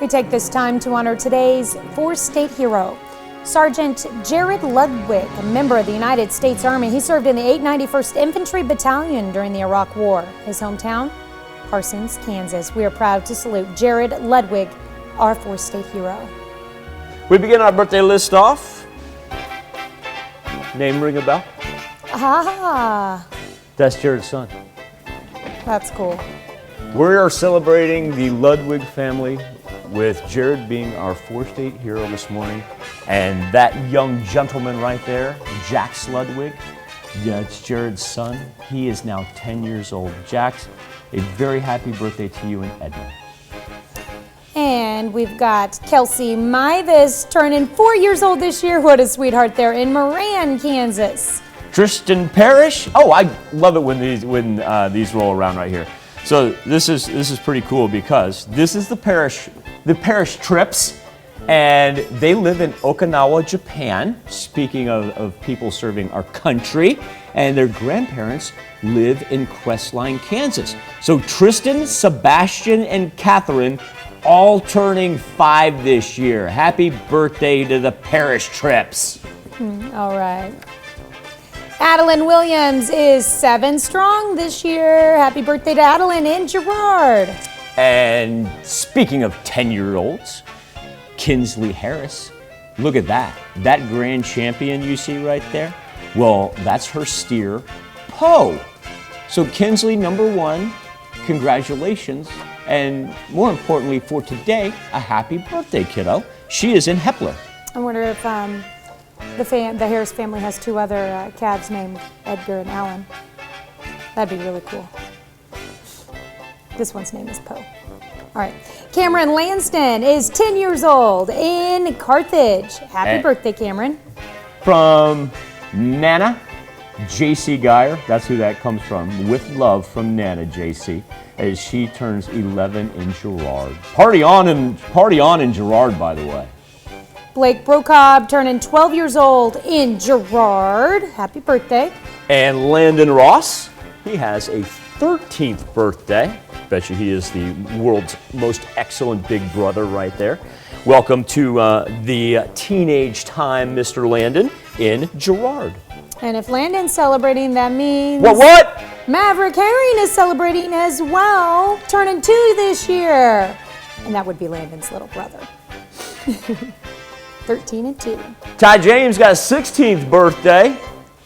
We take this time to honor today's four-state hero, Sergeant Jarrod Ludwig, a member of the United States Army. He served in the 891st Infantry Battalion during the Iraq War. His hometown, Parsons, Kansas. We are proud to salute Jarrod Ludwig, our four-state hero. We begin our birthday list off. Name ring a bell? Ah, That's Jarrod's son. that's cool. We are celebrating the Ludwig family with Jarrod being our four-state hero this morning. And that young gentleman right there, Jax Ludwig, that's Jarrod's son. He is now 10 years old. Jax, a very happy birthday to you and Edmund. And we've got Kelsey Mavis turning 4 years old this year. What a sweetheart there in Moran, Kansas. Tristan Parrish. Oh, I love it when these roll around right here. So this is pretty cool because this is the Parrish trips, and they live in Okinawa, Japan. Speaking of people serving our country, and their grandparents live in Questline, Kansas. So Tristan, Sebastian, and Catherine all turning 5 this year. Happy birthday to the Parrish trips. All right. Adeline Williams is 7 strong this year. Happy birthday to Adeline and Jarrod. And speaking of 10-year-olds, Kinsley Harris. Look at that. That grand champion you see right there? Well, that's her steer, Poe. So Kinsley, number 1, congratulations. And more importantly for today, a happy birthday, kiddo. She is in Hepler. I wonder if the Harris family has 2 other calves named Edgar and Alan. That'd be really cool. This one's name is Poe. All right. Cameron Lanston is 10 years old in Carthage. Happy birthday, Cameron. From Nana, J.C. Geyer. That's who that comes from. With love from Nana, J.C. as she turns 11 in Girard. Party on in Girard, by the way. Blake Brocob turning 12 years old in Girard. Happy birthday. And Landon Ross, he has a 13th birthday. Bet you he is the world's most excellent big brother right there. Welcome to the teenage time, Mr. Landon, in Girard. And if Landon's celebrating, that means... What? Maverick Herring is celebrating as well, turning 2 this year. And that would be Landon's little brother. 13 and 2. Ty James got a 16th birthday.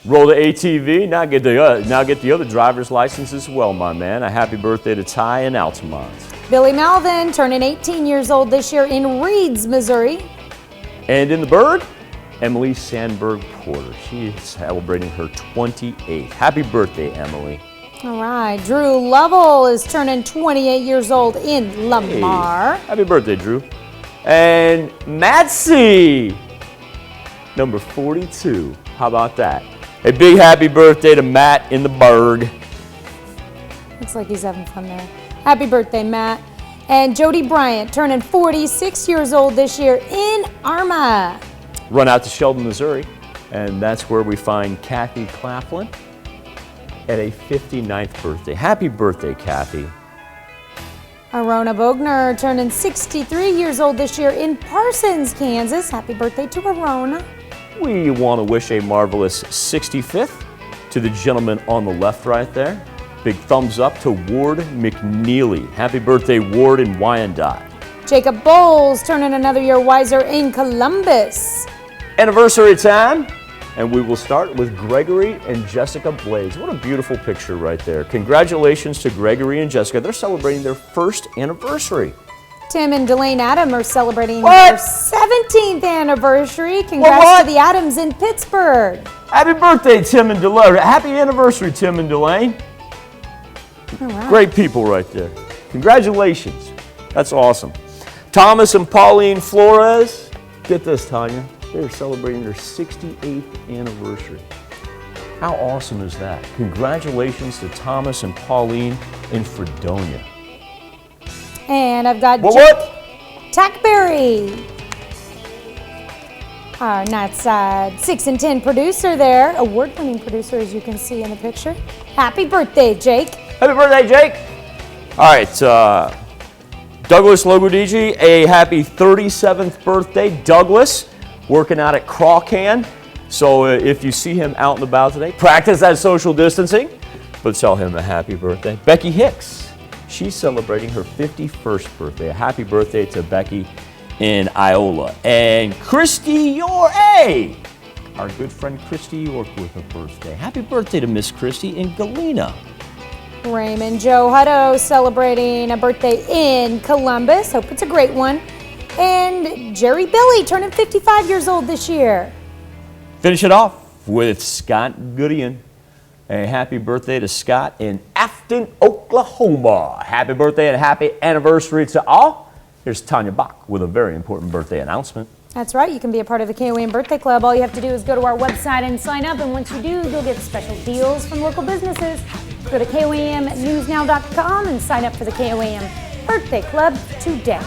Roll the ATV, now get the other driver's license as well, my man. A happy birthday to Ty in Altamont. Billy Melvin turning 18 years old this year in Reeds, Missouri. And in the Berg, Emily Sandberg Porter. She is celebrating her 28th. Happy birthday, Emily. All right, Drew Lovell is turning 28 years old in Lamar. Hey, happy birthday, Drew. And Matsy, number 42. How about that? A big happy birthday to Matt in the Berg. Looks like he's having fun there. Happy birthday, Matt. And Jody Bryant turning 46 years old this year in Arma. Run out to Sheldon, Missouri, and that's where we find Kathy Claflin at a 59th birthday. Happy birthday, Kathy. Arona Bogner turning 63 years old this year in Parsons, Kansas. Happy birthday to Arona. We want to wish a marvelous 65th to the gentleman on the left right there. Big thumbs up to Ward McNeely. Happy birthday, Ward in Wyandotte. Jacob Bowles turning another year wiser in Columbus. Anniversary time, and we will start with Gregory and Jessica Blaze. What a beautiful picture right there. Congratulations to Gregory and Jessica. They're celebrating their 1st anniversary. Tim and Delane Adam are celebrating their 17th anniversary. Congrats to the Adams in Pittsburgh. Happy birthday, Tim and Delane. Happy anniversary, Tim and Delane. All right. Great people right there. Congratulations. That's awesome. Thomas and Pauline Flores. Get this, Tanya. They're celebrating their 68th anniversary. How awesome is that? Congratulations to Thomas and Pauline in Fredonia. And I've got Tackberry, our Nightside 6 and 10 producer there, award-winning producer as you can see in the picture. Happy birthday, Jake. Happy birthday, Jake. All right, Douglas Logodigi, a happy 37th birthday. Douglas, working out at Crawcan. So if you see him out and about today, practice that social distancing, but tell him a happy birthday. Becky Hicks, she's celebrating her 51st birthday. A happy birthday to Becky in Iola. And Christy York, hey, our good friend Christy York with a birthday. Happy birthday to Miss Christy in Galena. Raymond Joe Hutto celebrating a birthday in Columbus. Hope it's a great one. And Jerry Billy turning 55 years old this year. Finish it off with Scott Goodian. A happy birthday to Scott in Afton, Oklahoma. Happy birthday and happy anniversary to all. Here's Tanya Bach with a very important birthday announcement. That's right. You can be a part of the KOAM Birthday Club. All you have to do is go to our website and sign up. And once you do, you'll get special deals from local businesses. Go to KOAMnewsnow.com and sign up for the KOAM Birthday Club today.